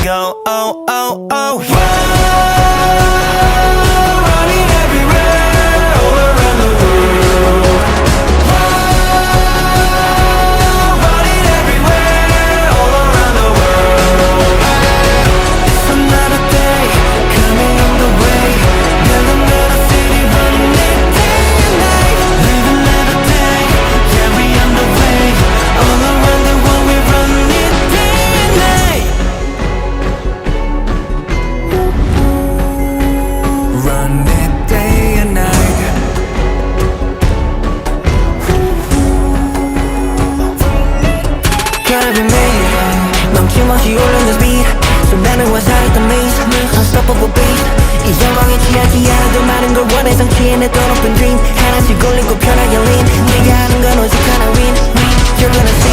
go, oh, oh, oh. Running everywhere, all around the world. Running everywhere, all around the world. It's another day coming on the way. Build another city, running it day and night. Live another day, yeah, we on the way. All around the world, we run it day and night. Run it day and night. Driving me 넘침없이 오르는 speed 순간을 살았던 maze Unstoppable beast 이 영광에 취하지 않아도 많은 걸 원해 성취해 내 더 높은 dream 하나씩 올리고 편하게 lean 네가 하는 건 오직 하나 win You're gonna see